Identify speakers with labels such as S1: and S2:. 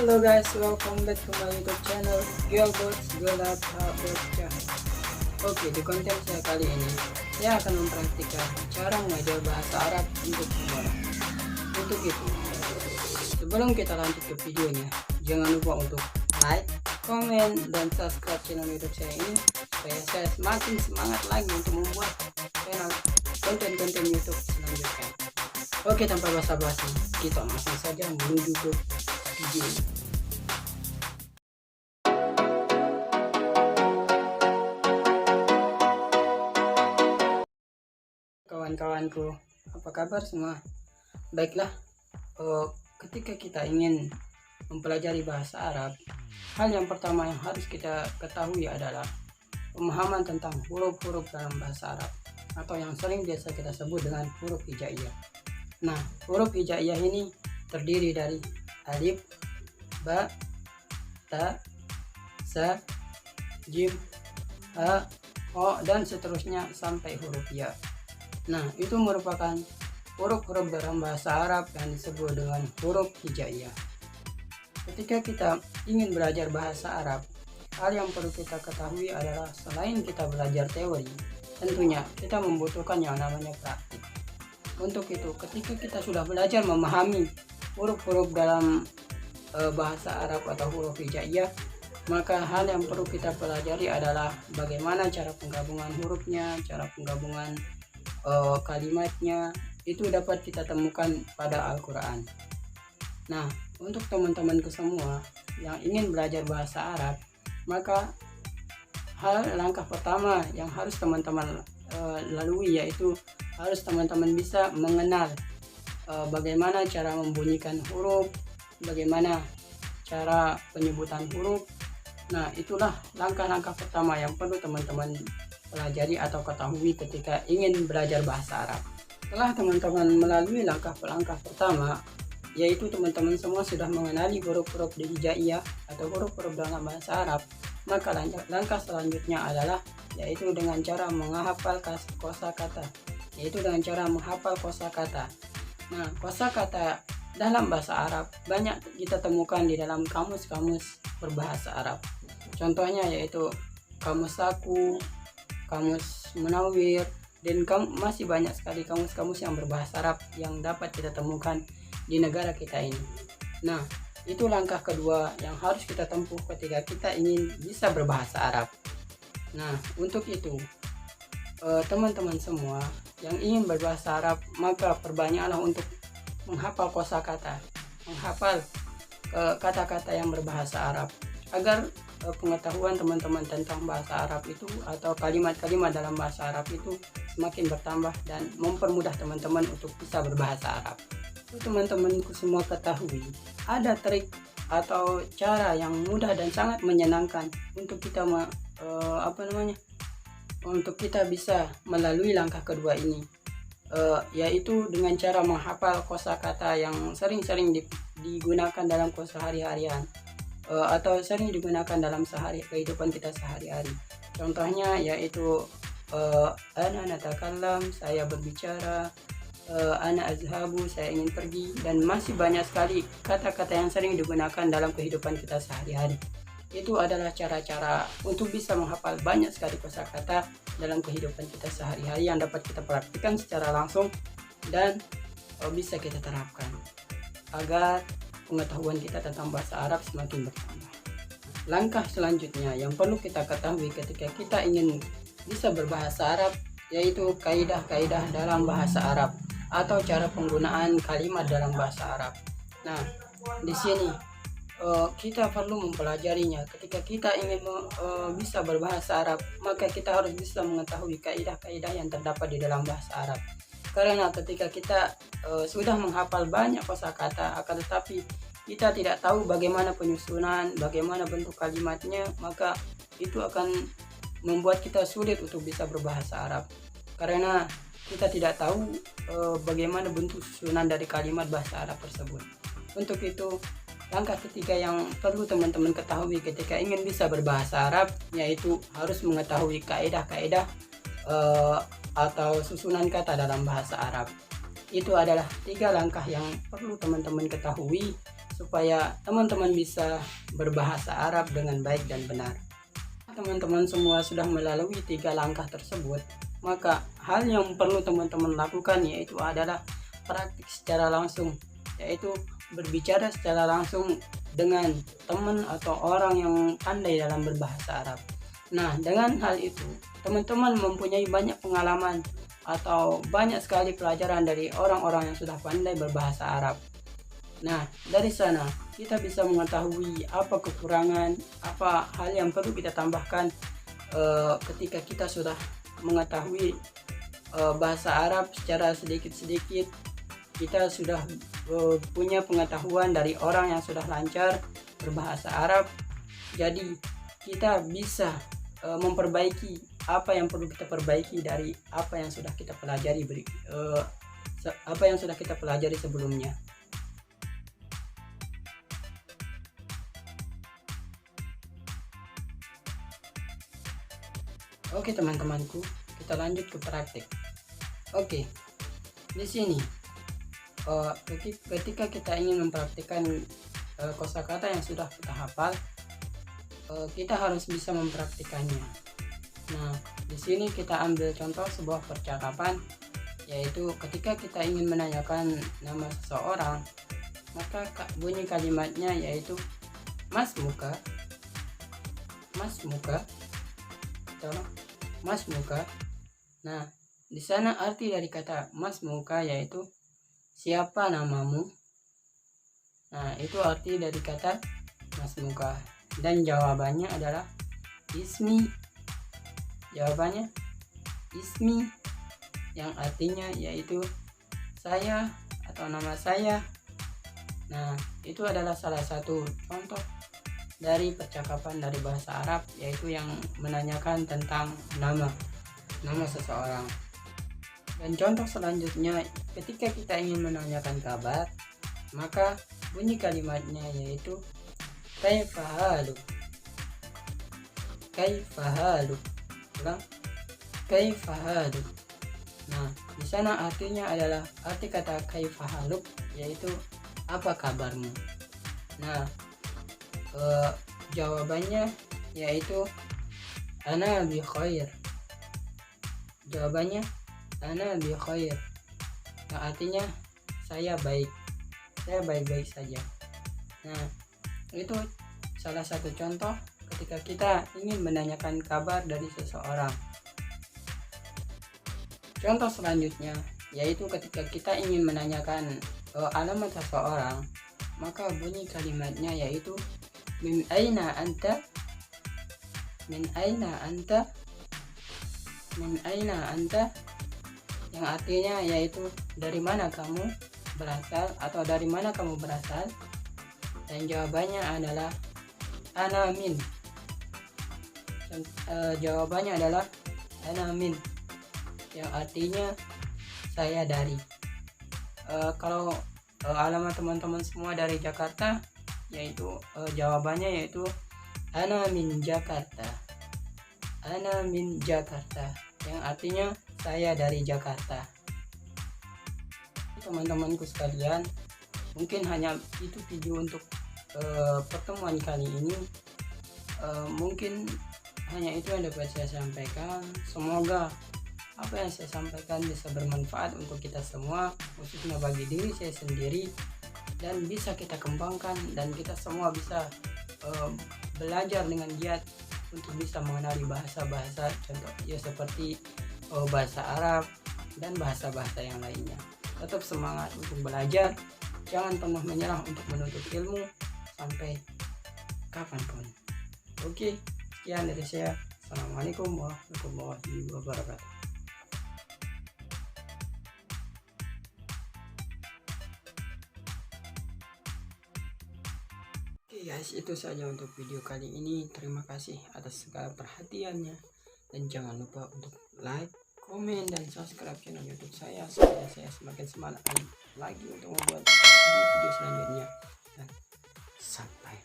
S1: Halo guys, welcome back to my YouTube channel Gilbots Gelap Bocah. Oke, di konten saya kali ini saya akan mempraktikkan cara mengajar bahasa Arab untuk pemula. Untuk itu, sebelum kita lanjut ke videonya, jangan lupa untuk like, komen, dan subscribe channel YouTube saya ini supaya saya semakin semangat lagi untuk membuat channel konten-konten YouTube selanjutnya. Oke, tanpa basa-basi, kita langsung saja menuju ke video. Kawan-kawanku, apa kabar semua? Baiklah, ketika kita ingin mempelajari bahasa Arab, hal yang pertama yang harus kita ketahui adalah pemahaman tentang huruf-huruf dalam bahasa Arab, atau yang sering biasa kita sebut dengan huruf hijaiyah. Nah, huruf hijaiyah ini terdiri dari alif, ba, ta, sa, jim, ha, ho, dan seterusnya sampai huruf ya. Nah, itu merupakan huruf-huruf dalam bahasa Arab yang disebut dengan huruf hijaiyah. Ketika kita ingin belajar bahasa Arab, hal yang perlu kita ketahui adalah selain kita belajar teori, tentunya kita membutuhkan yang namanya praktik. Untuk itu, ketika kita sudah belajar memahami huruf-huruf dalam bahasa Arab atau huruf hijaiyah, maka hal yang perlu kita pelajari adalah bagaimana cara penggabungan hurufnya, cara penggabungan kalimatnya. Itu dapat kita temukan pada Al-Quran. Nah, untuk teman-temanku semua yang ingin belajar bahasa Arab, maka langkah pertama yang harus teman-teman lalui yaitu harus teman-teman bisa mengenal bagaimana cara membunyikan huruf, bagaimana cara penyebutan huruf. Nah, itulah langkah-langkah pertama yang perlu teman-teman pelajari atau ketahui ketika ingin belajar bahasa Arab. Setelah teman-teman melalui langkah-langkah pertama, yaitu teman-teman semua sudah mengenali huruf-huruf di hijaiyah atau huruf-huruf dalam bahasa Arab, maka langkah selanjutnya adalah yaitu dengan cara menghafal kosakata, yaitu dengan cara menghafal kosakata. Nah, kosakata dalam bahasa Arab banyak kita temukan di dalam kamus-kamus berbahasa Arab. Contohnya yaitu kamus saku, kamus munawir, dan masih banyak sekali kamus-kamus yang berbahasa Arab yang dapat kita temukan di negara kita ini. Nah, itu langkah kedua yang harus kita tempuh ketika kita ingin bisa berbahasa Arab. Nah, untuk itu teman-teman semua yang ingin berbahasa Arab, maka perbanyaklah untuk menghafal kosakata, menghafal kata-kata yang berbahasa Arab, agar pengetahuan teman-teman tentang bahasa Arab itu atau kalimat-kalimat dalam bahasa Arab itu semakin bertambah dan mempermudah teman-teman untuk bisa berbahasa Arab. Teman-temanku semua ketahui, ada trik atau cara yang mudah dan sangat menyenangkan untuk kita untuk kita bisa melalui langkah kedua ini, yaitu dengan cara menghafal kosakata yang sering-sering digunakan dalam kesehari-harian atau sering digunakan dalam kehidupan kita sehari-hari. Contohnya yaitu ana natakallam, saya berbicara, ana azhabu, saya ingin pergi, dan masih banyak sekali kata-kata yang sering digunakan dalam kehidupan kita sehari-hari. Itu adalah cara-cara untuk bisa menghafal banyak sekali kosakata dalam kehidupan kita sehari-hari yang dapat kita praktikkan secara langsung dan bisa kita terapkan agar pengetahuan kita tentang bahasa Arab semakin bertambah. Langkah selanjutnya yang perlu kita ketahui ketika kita ingin bisa berbahasa Arab yaitu kaidah-kaidah dalam bahasa Arab atau cara penggunaan kalimat dalam bahasa Arab. Nah, di sini kita perlu mempelajarinya. Ketika kita ingin bisa berbahasa Arab, maka kita harus bisa mengetahui kaidah-kaidah yang terdapat di dalam bahasa Arab. Karena ketika kita sudah menghafal banyak kosakata, akan tetapi kita tidak tahu bagaimana penyusunan, bagaimana bentuk kalimatnya, maka itu akan membuat kita sulit untuk bisa berbahasa Arab. Karena kita tidak tahu bagaimana bentuk susunan dari kalimat bahasa Arab tersebut. Untuk itu, langkah ketiga yang perlu teman-teman ketahui ketika ingin bisa berbahasa Arab yaitu harus mengetahui kaidah-kaidah atau susunan kata dalam bahasa Arab. Itu adalah 3 langkah yang perlu teman-teman ketahui supaya teman-teman bisa berbahasa Arab dengan baik dan benar. Teman-teman semua sudah melalui 3 langkah tersebut, maka hal yang perlu teman-teman lakukan yaitu adalah praktik secara langsung, yaitu berbicara secara langsung dengan teman atau orang yang pandai dalam berbahasa Arab. Nah, dengan hal itu teman-teman mempunyai banyak pengalaman atau banyak sekali pelajaran dari orang-orang yang sudah pandai berbahasa Arab. Nah, dari sana kita bisa mengetahui apa kekurangan, apa hal yang perlu kita tambahkan ketika kita sudah mengetahui bahasa Arab secara sedikit-sedikit. Kita sudah punya pengetahuan dari orang yang sudah lancar berbahasa Arab. Jadi kita bisa memperbaiki apa yang perlu kita perbaiki dari apa yang sudah kita pelajari sebelumnya. Oke teman-temanku, kita lanjut ke praktik. Oke, di sini ketika kita ingin mempraktikkan kosakata yang sudah kita hafal, kita harus bisa mempraktikannya. Nah, di sini kita ambil contoh sebuah percakapan, yaitu ketika kita ingin menanyakan nama seseorang, maka bunyi kalimatnya yaitu Mas Muka, Mas Muka, tolong, Mas Muka. Nah, di sana arti dari kata Mas Muka yaitu siapa namamu. Nah, itu arti dari kata Mas Muka. Dan jawabannya adalah ismi. Jawabannya ismi, yang artinya yaitu saya atau nama saya. Nah, itu adalah salah satu contoh dari percakapan dari bahasa Arab, yaitu yang menanyakan tentang nama seseorang. Dan contoh selanjutnya, ketika kita ingin menanyakan kabar, maka bunyi kalimatnya yaitu kaifa haluk, kaifa haluk. Ulang, kaifa haluk. Nah, di sana artinya adalah arti kata kaifa haluk yaitu apa kabarmu. Nah, jawabannya yaitu ana bi khair. Jawabannya ana bi khair, yang artinya saya baik, saya baik-baik saja. Nah, itu salah satu contoh ketika kita ingin menanyakan kabar dari seseorang. Contoh selanjutnya yaitu ketika kita ingin menanyakan alamat seseorang, maka bunyi kalimatnya yaitu min aina anta, min aina anta, min aina anta, yang artinya yaitu dari mana kamu berasal atau dari mana kamu berasal. Dan jawabannya adalah ana min. Jawabannya adalah ana min, yang artinya saya dari. Kalau alamat teman-teman semua dari Jakarta, yaitu jawabannya yaitu ana min Jakarta, ana min Jakarta, yang artinya saya dari Jakarta. Teman-temanku sekalian, mungkin hanya itu video untuk pertemuan kali ini. Mungkin hanya itu yang dapat saya sampaikan. Semoga apa yang saya sampaikan bisa bermanfaat untuk kita semua, khususnya bagi diri saya sendiri, dan bisa kita kembangkan dan kita semua bisa belajar dengan giat untuk bisa mengenali bahasa-bahasa contohnya seperti bahasa Arab dan bahasa-bahasa yang lainnya. Tetap semangat untuk belajar, jangan pernah menyerah untuk menuntut ilmu sampai kapanpun. Oke, sekian dari saya. Assalamualaikum warahmatullahi wabarakatuh. Guys, itu saja untuk video kali ini. Terima kasih atas segala perhatiannya, dan jangan lupa untuk like, komen, dan subscribe channel YouTube saya supaya saya semakin semangat lagi untuk membuat video selanjutnya. Dan sampai